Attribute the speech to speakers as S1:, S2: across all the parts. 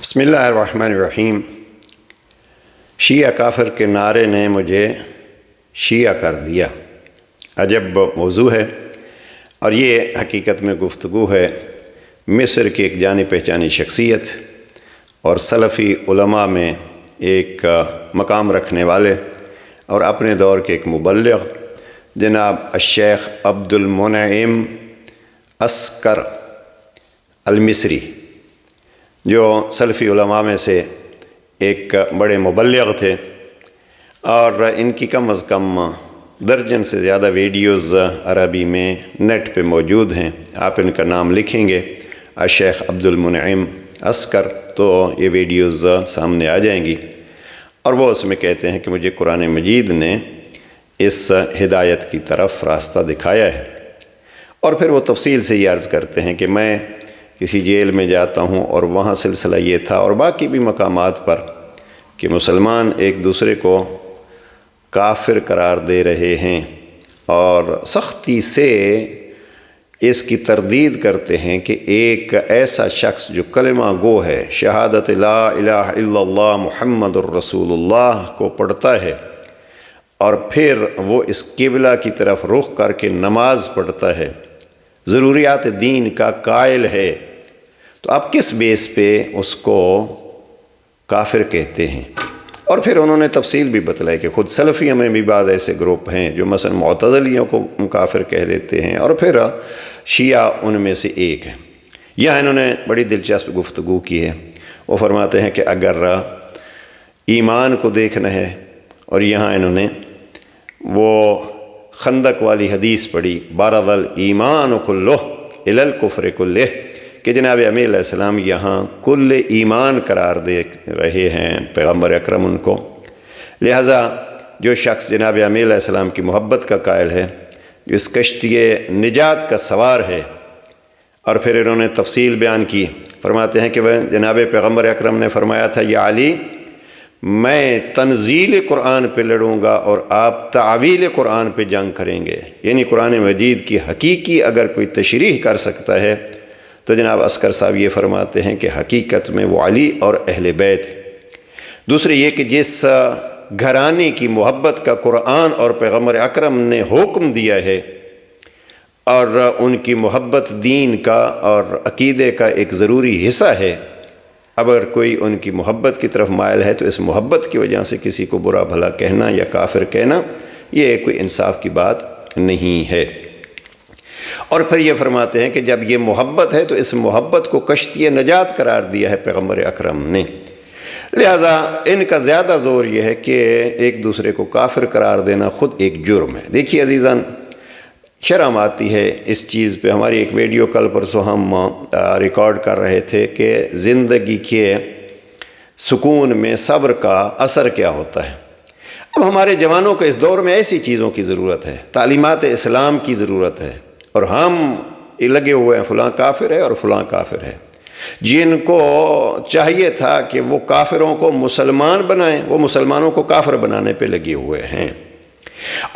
S1: بسم اللہ الرحمن الرحیم۔ شیعہ کافر کے نعرے نے مجھے شیعہ کر دیا، عجب موضوع ہے، اور یہ حقیقت میں گفتگو ہے مصر کی ایک جانی پہچانی شخصیت اور سلفی علماء میں ایک مقام رکھنے والے اور اپنے دور کے ایک مبلغ جناب الشیخ عبد المنعم عسکر المصری، جو سلفی علماء میں سے ایک بڑے مبلغ تھے، اور ان کی کم از کم درجن سے زیادہ ویڈیوز عربی میں نیٹ پہ موجود ہیں۔ آپ ان کا نام لکھیں گے الشیخ عبد المنعم عسکر تو یہ ویڈیوز سامنے آ جائیں گی، اور وہ اس میں کہتے ہیں کہ مجھے قرآن مجید نے اس ہدایت کی طرف راستہ دکھایا ہے، اور پھر وہ تفصیل سے یہ عرض کرتے ہیں کہ میں کسی جیل میں جاتا ہوں اور وہاں سلسلہ یہ تھا، اور باقی بھی مقامات پر، کہ مسلمان ایک دوسرے کو کافر قرار دے رہے ہیں اور سختی سے اس کی تردید کرتے ہیں کہ ایک ایسا شخص جو کلمہ گو ہے، شہادت لا الہ الا اللہ محمد الرسول اللہ کو پڑھتا ہے، اور پھر وہ اس قبلہ کی طرف رخ کر کے نماز پڑھتا ہے، ضروریات دین کا قائل ہے، تو آپ کس بیس پہ اس کو کافر کہتے ہیں؟ اور پھر انہوں نے تفصیل بھی بتلائی کہ خود سلفیوں میں بھی بعض ایسے گروپ ہیں جو مثلا معتزلیوں کو کافر کہہ دیتے ہیں، اور پھر شیعہ ان میں سے ایک ہے۔ یہاں انہوں نے بڑی دلچسپ گفتگو کی ہے۔ وہ فرماتے ہیں کہ اگر ایمان کو دیکھنا ہے، اور یہاں انہوں نے وہ خندق والی حدیث پڑھی، بارد الایمان کلہ الی الکفر کلہ، کہ جناب امیر علیہ السلام یہاں کل ایمان قرار دے رہے ہیں پیغمبر اکرم ان کو، لہٰذا جو شخص جناب امیر علیہ السلام کی محبت کا قائل ہے، جو اس کشتی نجات کا سوار ہے، اور پھر انہوں نے تفصیل بیان کی، فرماتے ہیں کہ وہ جناب پیغمبر اکرم نے فرمایا تھا، یا علی میں تنزیل قرآن پہ لڑوں گا اور آپ تعویل قرآن پہ جنگ کریں گے، یعنی قرآن مجید کی حقیقی اگر کوئی تشریح کر سکتا ہے تو جناب عسکر صاحب یہ فرماتے ہیں کہ حقیقت میں وہ علی اور اہل بیت۔ دوسری یہ کہ جس گھرانے کی محبت کا قرآن اور پیغمبر اکرم نے حکم دیا ہے، اور ان کی محبت دین کا اور عقیدے کا ایک ضروری حصہ ہے، اگر کوئی ان کی محبت کی طرف مائل ہے تو اس محبت کی وجہ سے کسی کو برا بھلا کہنا یا کافر کہنا یہ کوئی انصاف کی بات نہیں ہے۔ اور پھر یہ فرماتے ہیں کہ جب یہ محبت ہے تو اس محبت کو کشتی نجات قرار دیا ہے پیغمبر اکرم نے، لہٰذا ان کا زیادہ زور یہ ہے کہ ایک دوسرے کو کافر قرار دینا خود ایک جرم ہے۔ دیکھیے عزیزان، شرم آتی ہے اس چیز پہ۔ ہماری ایک ویڈیو کل پرسوں ہم ریکارڈ کر رہے تھے کہ زندگی کے سکون میں صبر کا اثر کیا ہوتا ہے۔ اب ہمارے جوانوں کو اس دور میں ایسی چیزوں کی ضرورت ہے، تعلیمات اسلام کی ضرورت ہے، اور ہم لگے ہوئے ہیں فلاں کافر ہے اور فلاں کافر ہے، جن کو چاہیے تھا کہ وہ کافروں کو مسلمان بنائیں، وہ مسلمانوں کو کافر بنانے پہ لگے ہوئے ہیں،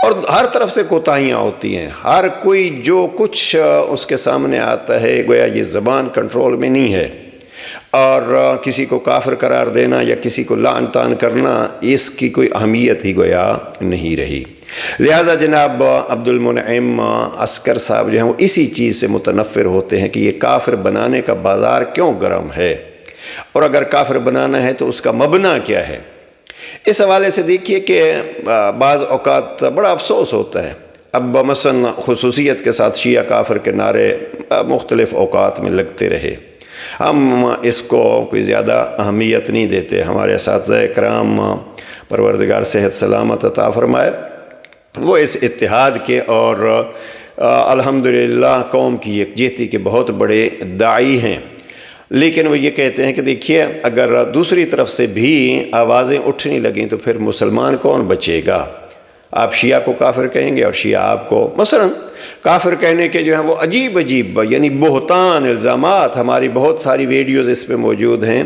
S1: اور ہر طرف سے کوتاہیاں ہوتی ہیں۔ ہر کوئی جو کچھ اس کے سامنے آتا ہے گویا یہ زبان کنٹرول میں نہیں ہے، اور کسی کو کافر قرار دینا یا کسی کو لعن طعن کرنا اس کی کوئی اہمیت ہی گویا نہیں رہی۔ لہٰذا جناب عبد المنعم عسکر صاحب جو ہیں وہ اسی چیز سے متنفر ہوتے ہیں کہ یہ کافر بنانے کا بازار کیوں گرم ہے، اور اگر کافر بنانا ہے تو اس کا مبنی کیا ہے۔ اس حوالے سے دیکھیے کہ بعض اوقات بڑا افسوس ہوتا ہے، اب مثلا خصوصیت کے ساتھ شیعہ کافر کے نعرے مختلف اوقات میں لگتے رہے، ہم اس کو کوئی زیادہ اہمیت نہیں دیتے۔ ہمارے اساتذہ کرام پروردگار صحت سلامت عطا فرمائے، وہ اس اتحاد کے اور الحمدللہ قوم کی یکجہتی کے بہت بڑے داعی ہیں، لیکن وہ یہ کہتے ہیں کہ دیکھیے اگر دوسری طرف سے بھی آوازیں اٹھنے لگیں تو پھر مسلمان کون بچے گا؟ آپ شیعہ کو کافر کہیں گے اور شیعہ آپ کو مثلا کافر کہنے کے جو ہیں وہ عجیب عجیب یعنی بہتان الزامات، ہماری بہت ساری ویڈیوز اس پہ موجود ہیں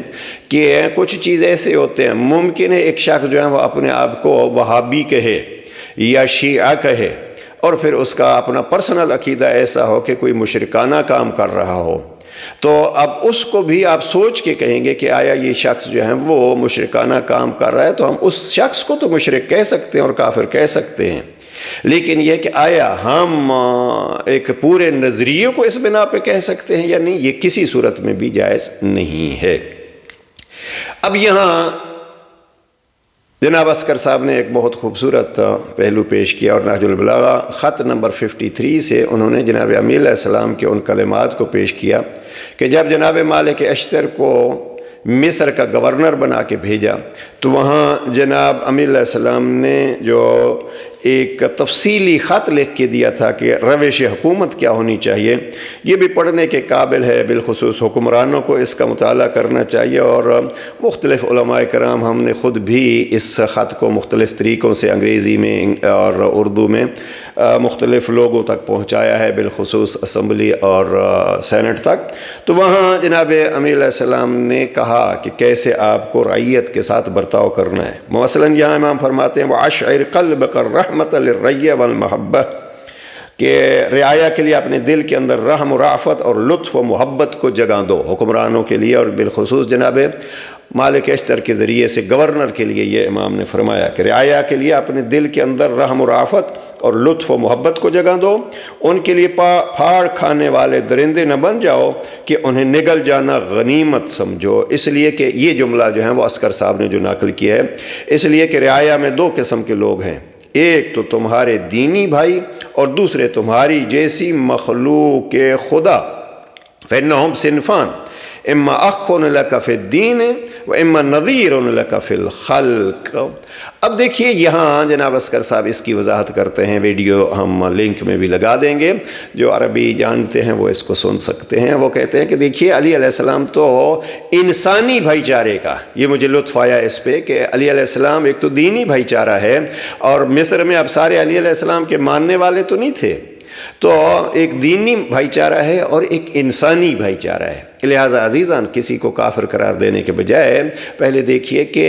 S1: کہ کچھ چیز ایسے ہوتے ہیں، ممکن ہے ایک شخص جو ہے وہ اپنے آپ کو وہابی کہے یا شیعہ کہے، اور پھر اس کا اپنا پرسنل عقیدہ ایسا ہو کہ کوئی مشرکانہ کام کر رہا ہو، تو اب اس کو بھی آپ سوچ کے کہیں گے کہ آیا یہ شخص جو ہے وہ مشرکانہ کام کر رہا ہے، تو ہم اس شخص کو تو مشرک کہہ سکتے ہیں اور کافر کہہ سکتے ہیں، لیکن یہ کہ آیا ہم ایک پورے نظریے کو اس بنا پہ کہہ سکتے ہیں یا نہیں، یہ کسی صورت میں بھی جائز نہیں ہے۔ اب یہاں جناب عسکر صاحب نے ایک بہت خوبصورت پہلو پیش کیا، اور نہج البلاغہ خط نمبر 53 سے انہوں نے جناب امیہ علیہ السلام کے ان کلمات کو پیش کیا کہ جب جناب مالک اشتر کو مصر کا گورنر بنا کے بھیجا تو وہاں جناب امیہ علیہ السلام نے جو ایک تفصیلی خط لکھ کے دیا تھا کہ روش حکومت کیا ہونی چاہیے، یہ بھی پڑھنے کے قابل ہے، بالخصوص حکمرانوں کو اس کا مطالعہ کرنا چاہیے، اور مختلف علماء کرام ہم نے خود بھی اس خط کو مختلف طریقوں سے انگریزی میں اور اردو میں مختلف لوگوں تک پہنچایا ہے، بالخصوص اسمبلی اور سینٹ تک۔ تو وہاں جناب امیہ علیہ السلام نے کہا کہ کیسے آپ کو رعیت کے ساتھ برتاؤ کرنا ہے۔ مثلاً یہاں امام فرماتے ہیں وَعَشْعِرْ قَلْبَكَ الرَّحْمَةَ لِلرَّيِّ وَالْمَحَبَّةِ، کہ رعایا کے لیے اپنے دل کے اندر رحم و رافت اور لطف و محبت کو جگہ دو، حکمرانوں کے لیے اور بالخصوص جناب مالک اشتر کے ذریعے سے گورنر کے لیے یہ امام نے فرمایا کہ رعایا کے لیے اپنے دل کے اندر رحم و رافت اور لطف و محبت کو جگہ دو، ان کے لیے پھاڑ کھانے والے درندے نہ بن جاؤ کہ انہیں نگل جانا غنیمت سمجھو۔ اس لیے کہ یہ جملہ جو ہے وہ عسکر صاحب نے جو نقل کیا ہے، اس لیے کہ رعایا میں دو قسم کے لوگ ہیں، ایک تو تمہارے دینی بھائی اور دوسرے تمہاری جیسی مخلوق خدا، فَإِنَّهُمْ صِنْفَانِ اما اخ لک فی الدین و اما نظیر لک فی الخلق۔ اب دیکھیے یہاں جناب عسکر صاحب اس کی وضاحت کرتے ہیں، ویڈیو ہم لنک میں بھی لگا دیں گے، جو عربی جانتے ہیں وہ اس کو سن سکتے ہیں۔ وہ کہتے ہیں کہ دیکھیے علی علیہ السلام تو انسانی بھائی چارے کا، یہ مجھے لطف آیا اس پہ کہ علی علیہ السلام ایک تو دینی بھائی چارہ ہے، اور مصر میں اب سارے علی علیہ السلام کے ماننے والے تو نہیں تھے، تو ایک دینی بھائی چارہ ہے اور ایک انسانی بھائی چارہ ہے۔ لہٰذا عزیزان کسی کو کافر قرار دینے کے بجائے پہلے دیکھیے کہ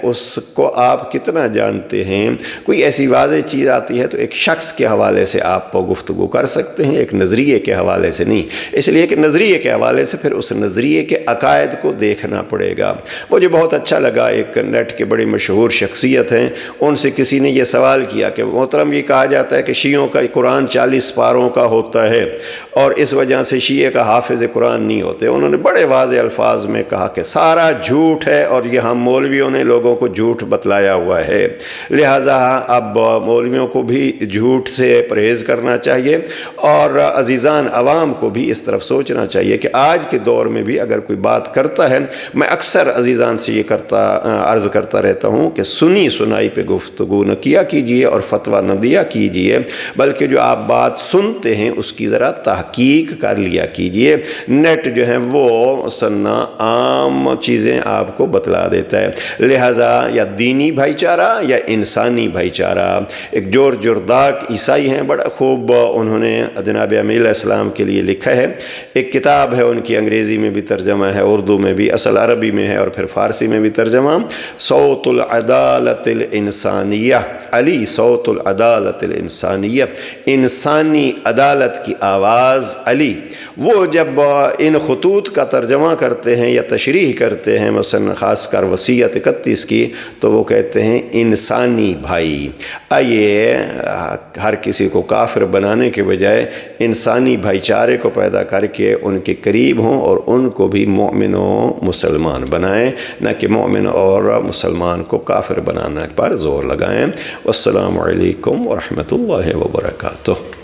S1: اس کو آپ کتنا جانتے ہیں۔ کوئی ایسی واضح چیز آتی ہے تو ایک شخص کے حوالے سے آپ گفتگو کر سکتے ہیں، ایک نظریے کے حوالے سے نہیں، اس لیے کہ نظریے کے حوالے سے پھر اس نظریے کے عقائد کو دیکھنا پڑے گا۔ مجھے بہت اچھا لگا، ایک نیٹ کے بڑی مشہور شخصیت ہیں، ان سے کسی نے یہ سوال کیا کہ محترم یہ کہا جاتا ہے کہ شیعوں کا قرآن 40 پاروں کا ہوتا ہے اور اس وجہ سے شیعہ کا حافظ قرآن نہیں ہوتے۔ انہوں نے بڑے واضح الفاظ میں کہا کہ سارا جھوٹ ہے اور یہاں مولویوں نے لوگوں کو جھوٹ بتلایا ہوا ہے، لہٰذا اب مولویوں کو بھی جھوٹ سے پرہیز کرنا چاہیے، اور عزیزان عوام کو بھی اس طرف سوچنا چاہیے کہ آج کے دور میں بھی اگر کوئی بات کرتا ہے، میں اکثر عزیزان سے یہ عرض کرتا رہتا ہوں کہ سنی سنائی پہ گفتگو نہ کیا کیجیے اور فتویٰ نہ دیا کیجیے، بلکہ جو آپ بات سنتے ہیں اس کی ذرا تحقیق کر لیا کیجیے۔ نیٹ جو ہے وہ سننا عام چیزیں آپ کو بتلا دیتا ہے، لہٰذا یا دینی بھائی چارہ یا انسانی بھائی چارہ۔ ایک جورج جرداق عیسائی ہیں، بڑا خوب انہوں نے جناب امیہ علیہ السلام کے لیے لکھا ہے، ایک کتاب ہے ان کی، انگریزی میں بھی ترجمہ ہے، اردو میں بھی، اصل عربی میں ہے اور پھر فارسی میں بھی ترجمہ، صوت العدالت الانسانیہ، علی صوت العدالت الانسانیہ، انسانی عدالت کی آواز علی۔ وہ جب ان خطوط کا ترجمہ کرتے ہیں یا تشریح کرتے ہیں، مثلا خاص کر وصیت 31 کی، تو وہ کہتے ہیں انسانی بھائی۔ آئیے ہر کسی کو کافر بنانے کے بجائے انسانی بھائی چارے کو پیدا کر کے ان کے قریب ہوں اور ان کو بھی مومن و مسلمان بنائیں، نہ کہ مومن اور مسلمان کو کافر بنانے پر زور لگائیں۔ والسلام علیکم ورحمۃ اللہ وبرکاتہ۔